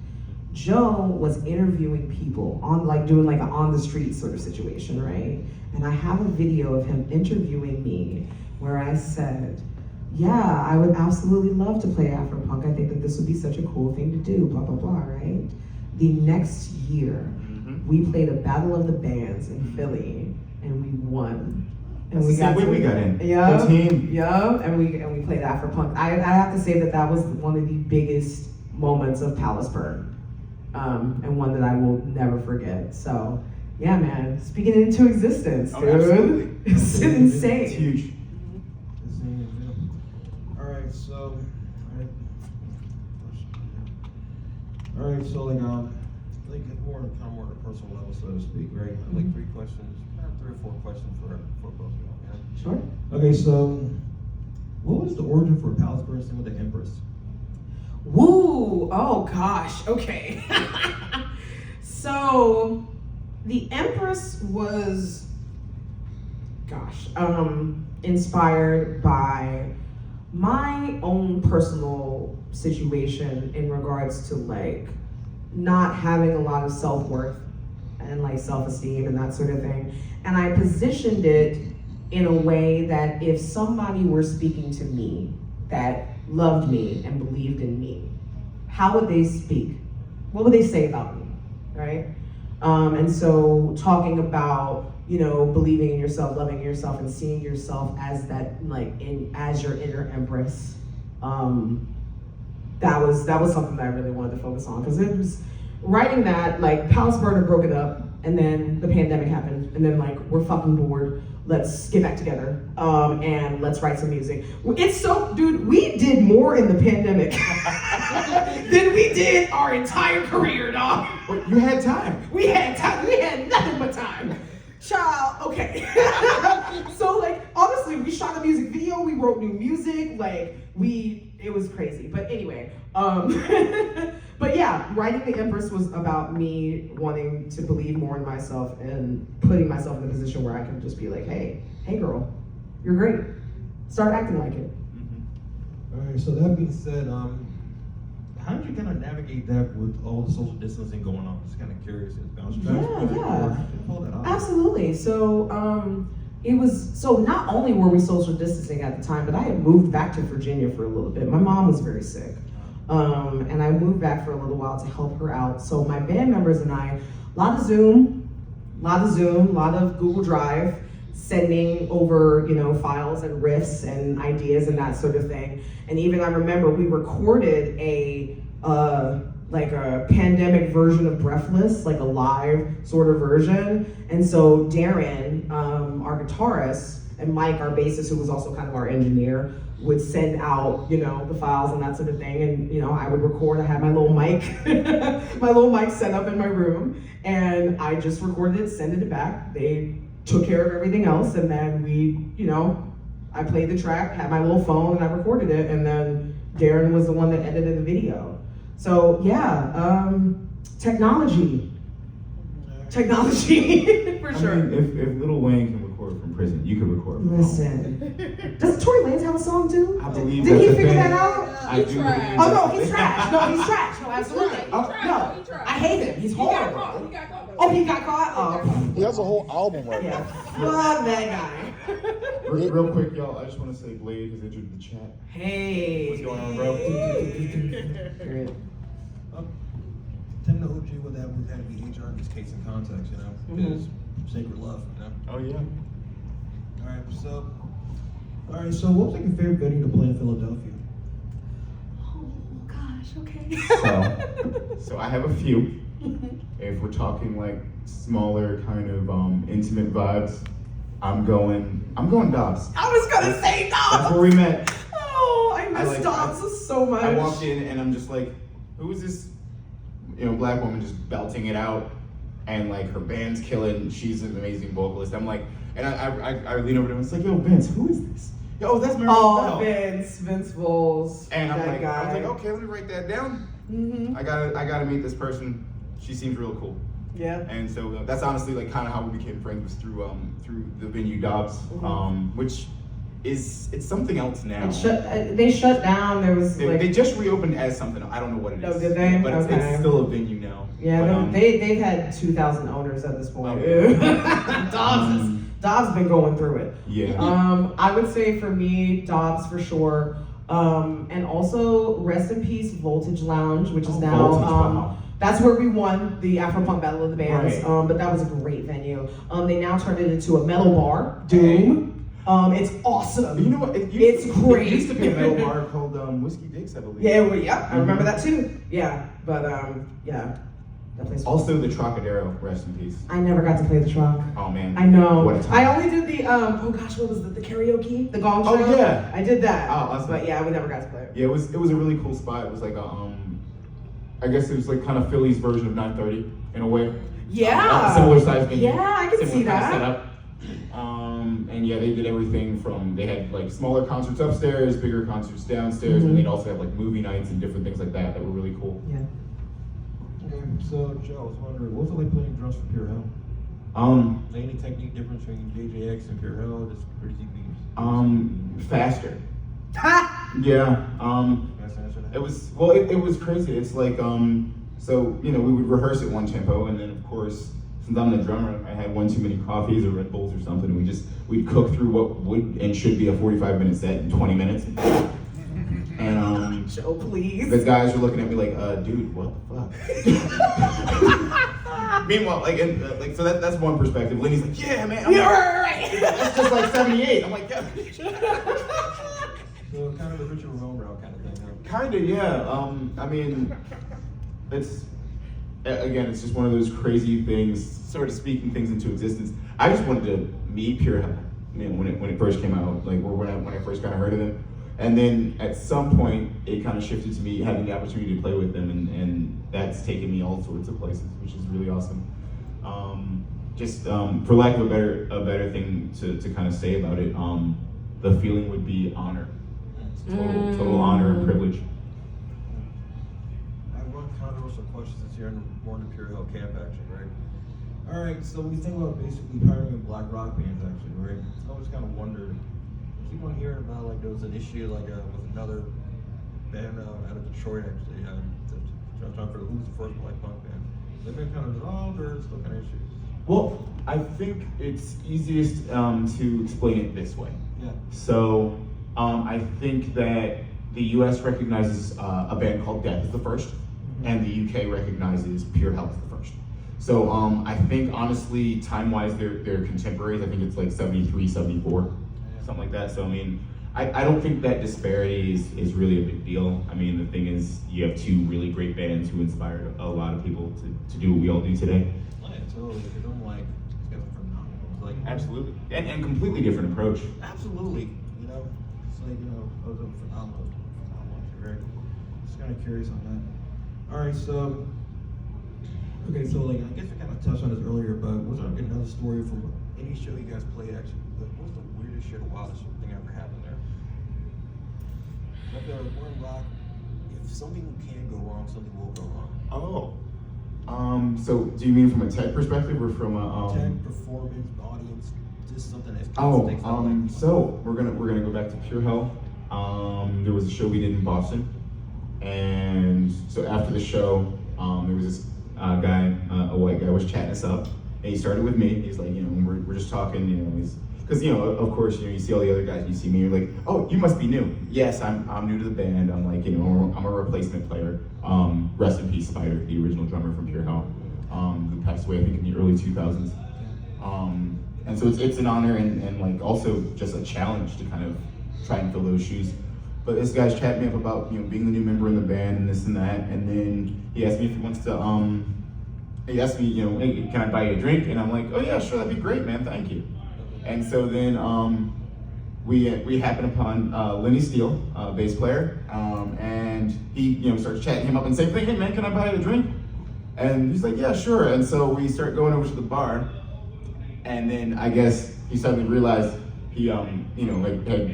[SPEAKER 3] Joe was interviewing people on doing an on the street sort of situation, right? And I have a video of him interviewing me where I said, yeah, I would absolutely love to play Afro-punk. I think that this would be such a cool thing to do, blah, blah, blah, right? The next year, we played a Battle of the Bands in Philly, and we won. And we got
[SPEAKER 2] in.
[SPEAKER 3] Yeah,
[SPEAKER 2] the team.
[SPEAKER 3] Yeah, and we played Afro-punk. I have to say that was one of the biggest moments of Palaceburn, and one that I will never forget. So, yeah, man, speaking it into existence, dude.
[SPEAKER 2] Absolutely.
[SPEAKER 3] It's insane.
[SPEAKER 2] It's huge.
[SPEAKER 1] All right, so like more on a personal level, so to speak, right? Like 3 questions, 3 or 4 questions for both of y'all. Yeah?
[SPEAKER 3] Sure.
[SPEAKER 1] Okay, so what was the origin for Palaceburn sing with the Empress?
[SPEAKER 3] Woo! Oh gosh. Okay. So the Empress was, inspired by my own personal situation in regards to not having a lot of self-worth and self-esteem and that sort of thing. And I positioned it in a way that if somebody were speaking to me that loved me and believed in me, how would they speak? What would they say about me, right? And so talking about, believing in yourself, loving yourself, and seeing yourself as that, as your inner empress, that was something that I really wanted to focus on, because it was writing that, Palaceburn had broken up, and then the pandemic happened, and then we're fucking bored. Let's get back together, and let's write some music. It's so, dude, we did more in the pandemic than we did our entire career, dog.
[SPEAKER 2] You had time.
[SPEAKER 3] We had time. We had nothing but time. Child, okay. So honestly, we shot a music video, we wrote new music, it was crazy. But anyway, but yeah, writing The Empress was about me wanting to believe more in myself and putting myself in a position where I can just be like, hey girl, you're great. Start acting like it.
[SPEAKER 1] All right, so that being said, how did you kind of navigate that with all the social distancing going on? Just kind of curious.
[SPEAKER 3] Absolutely. So it was, so not only were we social distancing at the time, but I had moved back to Virginia for a little bit. My mom was very sick. And I moved back for a little while to help her out. So my band members and I, a lot of Zoom, a lot of Google Drive, sending over, files and riffs and ideas and that sort of thing. And even I remember we recorded a pandemic version of Breathless, a live sort of version. And so Darren, our guitarist, and Mike, our bassist, who was also kind of our engineer, would send out, the files and that sort of thing. And, I would record. I had my little mic, set up in my room, and I just recorded it, sended it back. They took care of everything else, and then we, I played the track, had my little phone, and I recorded it, and then Darren was the one that edited the video. So yeah, technology, for sure.
[SPEAKER 2] I mean, if Lil Wayne can record from prison, you can record from home.
[SPEAKER 3] Listen, does Tory Lanez have a song too?
[SPEAKER 2] I believe.
[SPEAKER 3] Did he figure that out?
[SPEAKER 2] I do believe.
[SPEAKER 3] Oh no, he's trash. No, he's trash. No, absolutely. No, I hate him. He's horrible. Oh, he got caught? Oh.
[SPEAKER 5] He has a whole album right now.
[SPEAKER 3] Fuck that guy.
[SPEAKER 2] Real quick, y'all, I just want to say Blade has entered the chat.
[SPEAKER 3] Hey.
[SPEAKER 2] What's going on, bro?
[SPEAKER 1] Tend to OG with that would have to be HR in this case in context, because sacred love,
[SPEAKER 2] Oh, yeah.
[SPEAKER 1] All right, so what was your favorite venue to play in Philadelphia?
[SPEAKER 3] Oh gosh, okay.
[SPEAKER 2] So I have a few. If we're talking smaller kind of intimate vibes, I'm going Dobbs.
[SPEAKER 3] I was gonna say Dobbs.
[SPEAKER 2] That's where we met.
[SPEAKER 3] Oh, I miss Dobbs so much.
[SPEAKER 2] I walked in and I'm just like, who is this, black woman just belting it out? and like her band's killing. She's an amazing vocalist. I'm like, and I lean over to him. It's like, yo, Vince, who is this? Yo, that's Meredith Bell.
[SPEAKER 3] Vince Voles.
[SPEAKER 2] And I'm
[SPEAKER 3] that
[SPEAKER 2] like,
[SPEAKER 3] guy.
[SPEAKER 2] I was like, okay, let me write that down. I gotta meet this person. She seems real cool.
[SPEAKER 3] Yeah.
[SPEAKER 2] And so that's honestly like kind of how we became friends, was through the venue Dobbs, which it's something else now.
[SPEAKER 3] They shut down. There was
[SPEAKER 2] They just reopened as something. I don't know what it is.
[SPEAKER 3] Oh, did they?
[SPEAKER 2] But it's still a venue now.
[SPEAKER 3] Yeah,
[SPEAKER 2] but,
[SPEAKER 3] they've had 2,000 owners at this point. Dobbs been going through it.
[SPEAKER 2] Yeah.
[SPEAKER 3] I would say for me, Dobbs for sure. And also rest in peace, Voltage Lounge, which is now
[SPEAKER 2] Voltage, wow.
[SPEAKER 3] That's where we won the Afropunk Battle of the Bands.
[SPEAKER 2] Right.
[SPEAKER 3] But that was a great venue. They now turned it into a metal bar, Doom. It's awesome.
[SPEAKER 2] You know what?
[SPEAKER 3] It's great.
[SPEAKER 2] It used to be a metal bar called Whiskey Dicks, I believe.
[SPEAKER 3] Yeah, well, yeah, I remember that too. Yeah, but yeah, that place.
[SPEAKER 2] Also the Trocadero, rest in peace.
[SPEAKER 3] I never got to play the Troc.
[SPEAKER 2] Oh man.
[SPEAKER 3] I know.
[SPEAKER 2] What a time.
[SPEAKER 3] I only did the oh gosh, what was it? The karaoke, the gong show.
[SPEAKER 2] Oh yeah.
[SPEAKER 3] I did that.
[SPEAKER 2] Oh, awesome.
[SPEAKER 3] But yeah, we never got to play it.
[SPEAKER 2] Yeah, it was a really cool spot. It was like I guess it was like kind of Philly's version of 930 in a way.
[SPEAKER 3] Yeah.
[SPEAKER 2] Similar size venue.
[SPEAKER 3] Yeah, I can see that.
[SPEAKER 2] Setup. And yeah, they did everything from, they had like smaller concerts upstairs, bigger concerts downstairs, and they'd also have like movie nights and different things like that that were really cool.
[SPEAKER 3] Yeah.
[SPEAKER 1] Okay, so Joe, I was wondering, what was it like playing drums for Pure Hell? Is there any technique difference between JJX and Pure Hell? Just pretty beats.
[SPEAKER 2] Faster.
[SPEAKER 3] Ha!
[SPEAKER 2] Yeah.
[SPEAKER 1] Best answer to that?
[SPEAKER 2] It was crazy. It's like so we would rehearse at one tempo, and then of course, since I'm the drummer, I had one too many coffees or Red Bulls or something, and we'd cook through what would and should be a 45-minute set in 20 minutes. And
[SPEAKER 3] Joe, please.
[SPEAKER 2] the guys were looking at me like, dude, what the fuck? Meanwhile, so that's one perspective. Lenny's like, yeah, man. I'm like,
[SPEAKER 3] right.
[SPEAKER 2] that's just like 78. I'm like, yeah.
[SPEAKER 1] So kind of the Richard Ramone route kind of thing, huh?
[SPEAKER 2] Kinda, yeah. I mean, it's just one of those crazy things, sort of speaking things into existence. I just wanted to meet Pure Hell, when it first came out, like, or when I first kind of heard of them. And then at some point, it kind of shifted to me having the opportunity to play with them, and that's taken me all sorts of places, which is really awesome. For lack of a better thing to kind of say about it, the feeling would be honor. It's total honor and privilege.
[SPEAKER 1] I have one controversial question since you're in the Born to Pure Hell camp, actually, right? All right, so we think about basically hiring black rock bands, actually, right? I always kind of wondered. I keep on hearing about like there was an issue like with another band out of Detroit, actually. I'm trying to figure who's the first black punk band. They've been kind of resolved, or still kind of issues?
[SPEAKER 2] Well, I think it's easiest to explain it this way.
[SPEAKER 1] Yeah.
[SPEAKER 2] So I think that the U.S. recognizes a band called Death as the first, and the U.K. recognizes Pure Hell as the first. So I think honestly, time-wise, they're contemporaries. I think it's like 73, 74, something like that. So I mean, I don't think that disparity is really a big deal. I mean, the thing is, you have two really great bands who inspired a lot of people to do what we all do today.
[SPEAKER 1] Yeah, totally. Because I'm like, these guys are phenomenal. It's like,
[SPEAKER 2] Absolutely. And completely different approach.
[SPEAKER 1] absolutely. You know, it's like, those are phenomenal. Very cool. Just kind of curious on that. All right, so, okay, so like, I guess we kind of touched on this earlier, but was there another story from any show you guys played actually? What was the weirdest shit or wildest thing ever happened there? Like, we're in rock, if something can go wrong, something will go wrong.
[SPEAKER 2] So do you mean from a tech perspective or from a
[SPEAKER 1] Tech, performance, audience, just something that's
[SPEAKER 2] so we're gonna go back to Pure Hell. There was a show we did in Boston, and so after the show, there was this guy, a white guy, was chatting us up, and he started with me. He's like, we're just talking, because of course, you see all the other guys, and you see me, you're like, oh, you must be new. Yes, I'm new to the band. I'm like, I'm a replacement player. Rest in peace, Spider, the original drummer from Pure Hell, who passed away I think in the early 2000s. And so it's an honor and like also just a challenge to kind of try and fill those shoes. But this guy's chatting me up about being the new member in the band and this and that, and then he asked me if he wants to. He asked me, hey, can I buy you a drink? And I'm like, oh yeah, sure, that'd be great, man, thank you. And so then we happened upon Lenny Steele, bass player, and he starts chatting him up and saying, hey man, can I buy you a drink? And he's like, yeah, sure. And so we start going over to the bar, and then I guess he suddenly realized he, had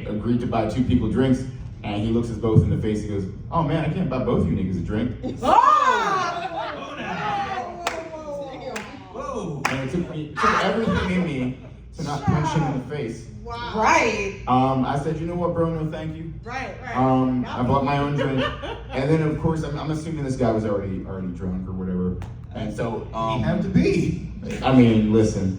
[SPEAKER 2] agreed to buy 2 people drinks, and he looks us both in the face. He goes, "Oh man, I can't buy both you niggas a drink."
[SPEAKER 1] Whoa!
[SPEAKER 2] And it took everything in me to not punch him in the face.
[SPEAKER 5] Wow.
[SPEAKER 3] Right.
[SPEAKER 2] I said, you know what, bro? No, thank you.
[SPEAKER 5] Right.
[SPEAKER 2] I bought my own drink, and then of course I'm assuming this guy was already drunk or whatever, and so
[SPEAKER 1] He had to be.
[SPEAKER 2] I mean, listen,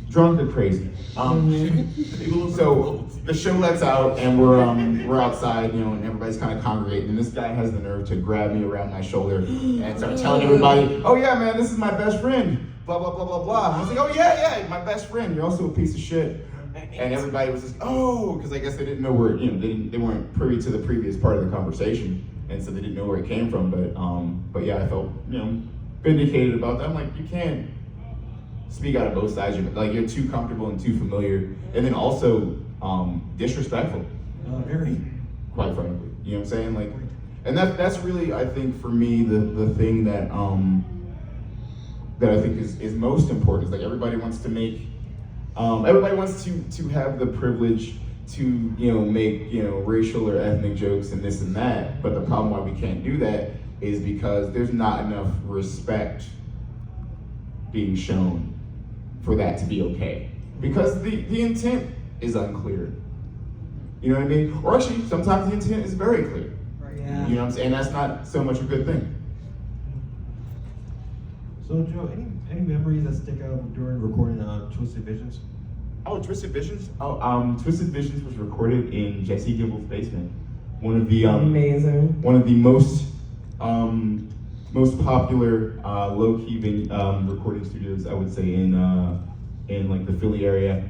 [SPEAKER 2] drunk or crazy. So the show lets out, and we're outside, and everybody's kind of congregating, and this guy has the nerve to grab me around my shoulder and start telling everybody, "Oh yeah, man, this is my best friend." Blah blah blah blah blah. And I was like, "Oh yeah, my best friend. You're also a piece of shit." And everybody was just, "Oh," because I guess they didn't know where, they weren't privy to the previous part of the conversation, and so they didn't know where it came from. But yeah, I felt, vindicated about that. I'm like, you can't speak out of both sides. You're too comfortable and too familiar, and then also disrespectful.
[SPEAKER 1] Very.
[SPEAKER 2] Quite frankly, you know what I'm saying? Like, and that's really, I think, for me, the thing that I think is most important is like everybody wants to make. Everybody wants to have the privilege to make racial or ethnic jokes and this and that, but the problem why we can't do that is because there's not enough respect being shown for that to be okay, because the intent is unclear. You know what I mean? Or actually, sometimes the intent is very clear.
[SPEAKER 3] Yeah.
[SPEAKER 2] You know what I'm saying? And that's not so much a good thing.
[SPEAKER 1] So Joe, any memories that stick out during recording Twisted Visions?
[SPEAKER 2] Oh, Twisted Visions? Twisted Visions was recorded in Jesse Gimbel's basement. One of the
[SPEAKER 3] Amazing.
[SPEAKER 2] One of the most popular low-key recording studios, I would say, in like the Philly area.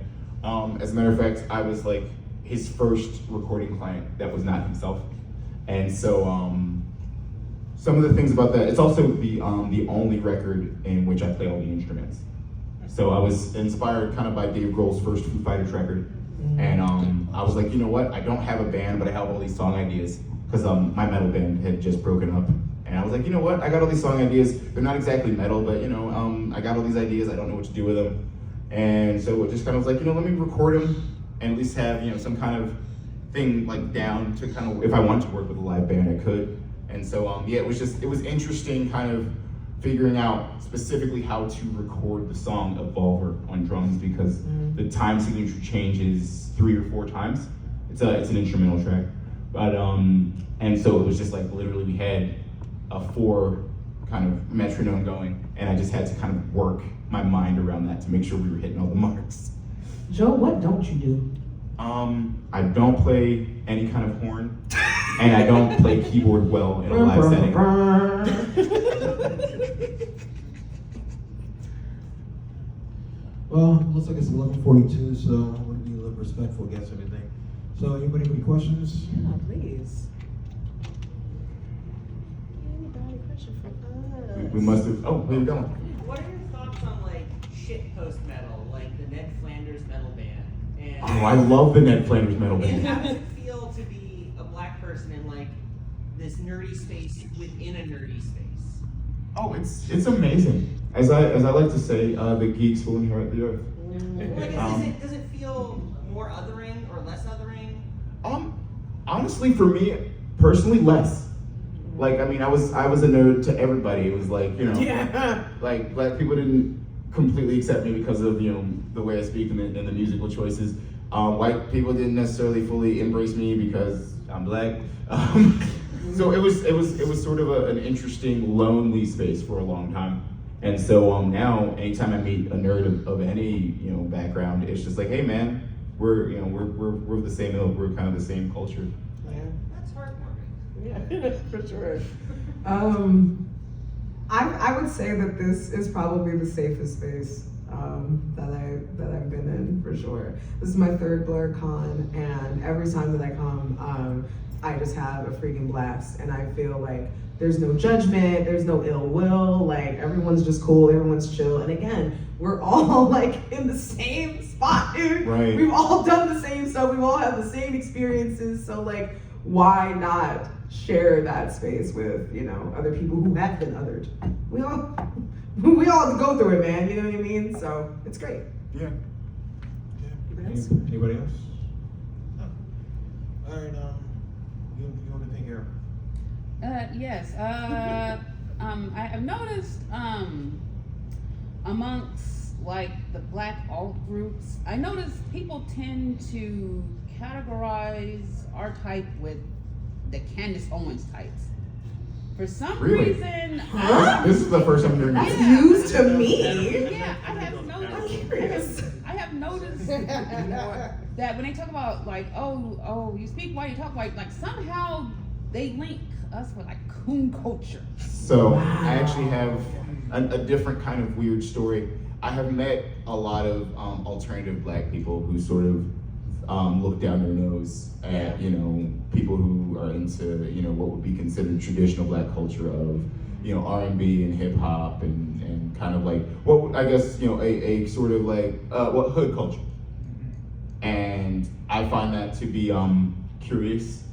[SPEAKER 2] As a matter of fact, I was like his first recording client that was not himself, and so some of the things about that. It's also the only record in which I play all the instruments. So I was inspired kind of by Dave Grohl's first Foo Fighters record, and I was like, you know what? I don't have a band, but I have all these song ideas because my metal band had just broken up, and I was like, you know what? I got all these song ideas. They're not exactly metal, but I got all these ideas. I don't know what to do with them, and so it just kind of was like, let me record them and at least have some kind of thing like down to kind of, if I wanted to work with a live band, I could. And so it was interesting kind of figuring out specifically how to record the song Evolver on drums, because the time signature changes 3 or 4 times. It's an instrumental track, but and so it was just like literally we had a 4 kind of metronome going, and I just had to kind of work my mind around that to make sure we were hitting all the marks.
[SPEAKER 3] Joe, what don't you do?
[SPEAKER 2] I don't play any kind of horn, and I don't play keyboard well in a live setting.
[SPEAKER 1] Well, it looks like it's 11:42, so I want to be a little respectful against everything. So, anybody have any questions?
[SPEAKER 3] Yeah, please. Anybody question for us?
[SPEAKER 2] We must have. Oh, where you going?
[SPEAKER 5] What are your thoughts on like shit post metal, like the Ned Flanders metal band? And
[SPEAKER 2] Oh, I love the Ned Flanders metal
[SPEAKER 5] and
[SPEAKER 2] band.
[SPEAKER 5] how does it feel to be a black person in like this nerdy space within a nerdy space?
[SPEAKER 2] Oh, it's amazing. As I like to say, the geeks will inherit the earth.
[SPEAKER 5] Like, does it feel more othering or less othering?
[SPEAKER 2] Honestly, for me personally, less. Like, I mean, I was a nerd to everybody. It was like, like black people didn't completely accept me because of the way I speak and the musical choices. White people didn't necessarily fully embrace me because I'm black. So it was sort of an interesting, lonely space for a long time. And so now, anytime I meet a nerd of any background, it's just like, hey man, we're the same ilk, we're kind of the same culture.
[SPEAKER 5] That's heartwarming.
[SPEAKER 3] Yeah, for sure. I would say that this is probably the safest space that I've been in, for sure. This is my 3rd Blerdcon, and every time that I come, I just have a freaking blast, and I feel like there's no judgment, there's no ill will, like everyone's just cool, everyone's chill, and again, we're all like in the same spot, dude.
[SPEAKER 2] Right.
[SPEAKER 3] We've all done the same stuff, we've all had the same experiences, so like why not share that space with, you know, other people who have been othered? We all have to go through it, man, you know what I mean? So it's great.
[SPEAKER 2] Yeah.
[SPEAKER 1] Anybody else? No. All right, you want anything here?
[SPEAKER 4] Yes. I've noticed amongst like the black alt groups, I noticed people tend to categorize our type with the Candace Owens types. For some
[SPEAKER 2] Really?
[SPEAKER 4] reason,
[SPEAKER 2] This is the first I'm hearing
[SPEAKER 3] That's
[SPEAKER 2] this.
[SPEAKER 3] news to me.
[SPEAKER 4] yeah, I have noticed.
[SPEAKER 3] I'm curious.
[SPEAKER 4] I have noticed that when they talk about like, oh, you speak white, you talk white, like somehow they link us with like coon culture.
[SPEAKER 2] So I actually have a different kind of weird story. I have met a lot of alternative black people who sort of look down their nose at, you know, people who are into, you know, what would be considered traditional black culture of, you know, R&B and hip hop and kind of like, what I guess, you know, a sort of like, what hood culture. And I find that to be curious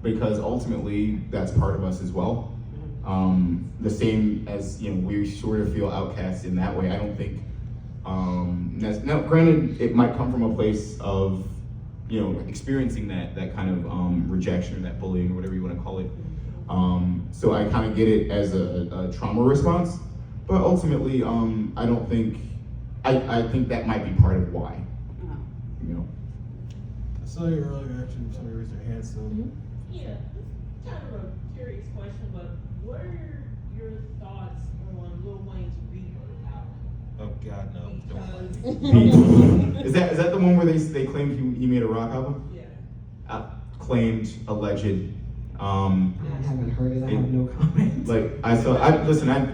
[SPEAKER 2] because ultimately that's part of us as well. The same as, you know, we sort of feel outcast in that way. I don't think, now granted, it might come from a place of, you know, experiencing that kind of rejection or that bullying or whatever you want to call it. So I kind of get it as a trauma response, but ultimately, I don't think, I think that might be part of why, you know.
[SPEAKER 1] I saw you earlier, actually, somebody raised their hand, so.
[SPEAKER 6] Yeah, it's kind of a curious question, but what are your thoughts on Lil Wayne's Rebirth album?
[SPEAKER 1] Oh God, no.
[SPEAKER 6] Because,
[SPEAKER 2] Is that the one where they claimed he made a rock album?
[SPEAKER 6] yeah.
[SPEAKER 2] Claimed, alleged.
[SPEAKER 3] I haven't heard it. I have no comment.
[SPEAKER 2] Like I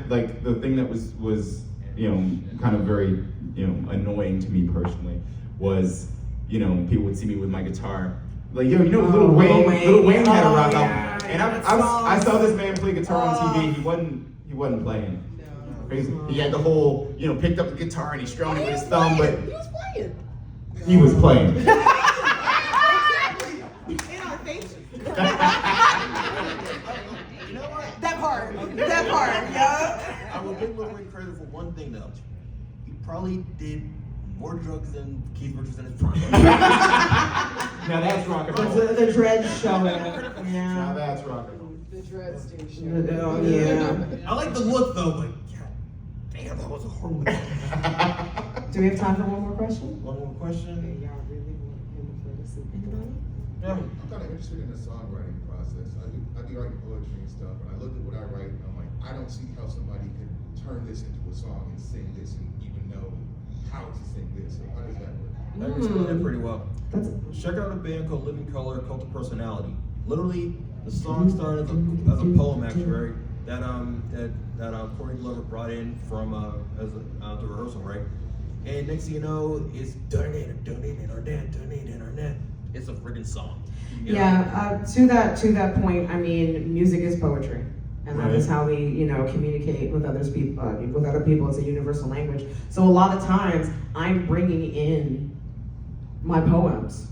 [SPEAKER 2] like the thing that was you know kind of very you know annoying to me personally was you know people would see me with my guitar like yo you know Lil Wayne had a rock album and I saw this man play guitar on TV. He wasn't playing. He had the whole you know picked up the guitar and he strummed it with his thumb, but
[SPEAKER 3] He was playing.
[SPEAKER 2] he was playing.
[SPEAKER 3] Exactly. In our face.
[SPEAKER 1] You know what?
[SPEAKER 3] That part, yeah.
[SPEAKER 1] I will give Lil Wayne credit for one thing though. He probably did more drugs than Keith Richards in his prime.
[SPEAKER 2] Now that's rock and roll.
[SPEAKER 3] The dreads showing.
[SPEAKER 2] Now
[SPEAKER 3] Yeah.
[SPEAKER 2] that's rock and roll.
[SPEAKER 7] The dreads do show.
[SPEAKER 3] Oh, yeah.
[SPEAKER 1] I like the look though, but God damn, that was a horrible.
[SPEAKER 3] Do we have time for one more question?
[SPEAKER 1] One more question.
[SPEAKER 7] Y'all really want him to play this?
[SPEAKER 3] Anybody?
[SPEAKER 1] Yeah.
[SPEAKER 8] I'm kind of interested in the songwriting process. I do writing poetry and stuff, and I look at what I write, and I'm like, I don't see how somebody could turn this into a song and sing this and even know how to sing this. So how does that work?
[SPEAKER 1] I explained it pretty well.
[SPEAKER 3] That's
[SPEAKER 1] Check out a band called Living Color, Cult of Personality. Literally, the song started as a poem, actually, right? That Corey Glover brought in from as a to rehearsal, right? And next thing you know, it's done it or that. It's a freaking song. You know?
[SPEAKER 3] Yeah, to that point, I mean, music is poetry, and that is how we, you know, communicate with other people. It's a universal language. So a lot of times, I'm bringing in my poems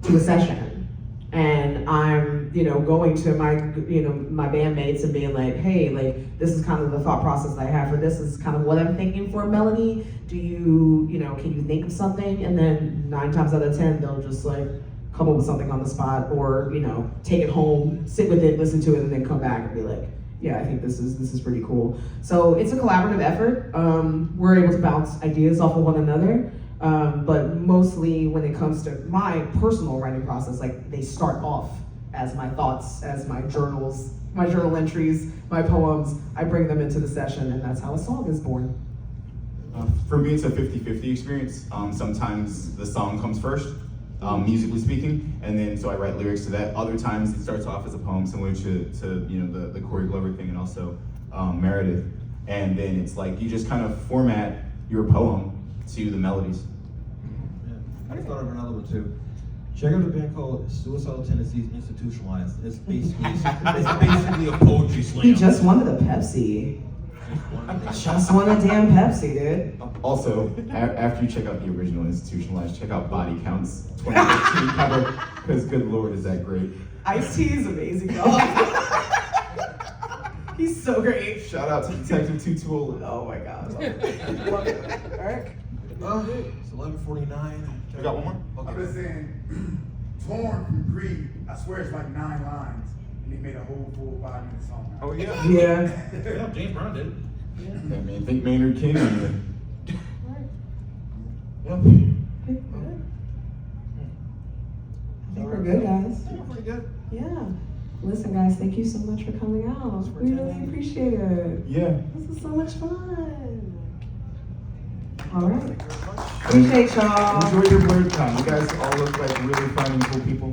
[SPEAKER 3] to a session, and I'm, you know, going to my bandmates and being like, hey, like, this is kind of the thought process that I have for this. This is kind of what I'm thinking for a melody. Do you know, can you think of something? And then 9 times out of 10, they'll just like come up with something on the spot, or you know, take it home, sit with it, listen to it, and then come back and be like, yeah, I think this is pretty cool. So it's a collaborative effort. We're able to bounce ideas off of one another, but mostly when it comes to my personal writing process, like they start off as my thoughts, as my journal entries, my poems. I bring them into the session, and that's how a song is born.
[SPEAKER 2] For me, it's a 50-50 experience. Sometimes the song comes first, musically speaking, and then so I write lyrics to that. Other times it starts off as a poem, similar to you know the Corey Glover thing, and also Meredith. And then it's like you just kind of format your poem to the melodies.
[SPEAKER 1] Yeah. I just thought of another one too. Check out a band called Suicidal Tendencies Institutionalized. It's basically a poetry slam.
[SPEAKER 3] He just wanted a Pepsi. Just want a damn Pepsi, dude.
[SPEAKER 2] Also, after you check out the original Institutionalized, check out Body Counts 2015 cover, because good lord, is that great.
[SPEAKER 3] Ice-T is amazing, dog. He's so great.
[SPEAKER 2] Shout out to Detective 220.
[SPEAKER 3] Oh my god. Love it. Eric?
[SPEAKER 1] It's 11:49.
[SPEAKER 2] We got one more?
[SPEAKER 9] I've been saying, torn from greed. I swear it's like 9 lines, and they made a whole full 5-minute song. Out.
[SPEAKER 2] Oh yeah.
[SPEAKER 3] Yeah.
[SPEAKER 1] Yeah, James Brown did.
[SPEAKER 2] I mean, think Maynard Keenan.
[SPEAKER 1] Yep.
[SPEAKER 3] I think we're good, guys.
[SPEAKER 1] Yeah, pretty good.
[SPEAKER 3] Yeah. Listen, guys, thank you so much for coming out.
[SPEAKER 1] Thanks for
[SPEAKER 3] We really
[SPEAKER 1] attending.
[SPEAKER 3] appreciate it.
[SPEAKER 2] Yeah.
[SPEAKER 3] This is so much fun. All right.
[SPEAKER 1] Thank you very much.
[SPEAKER 3] Appreciate y'all.
[SPEAKER 2] Enjoy your Blerdcon. You guys all look like really fun and cool people.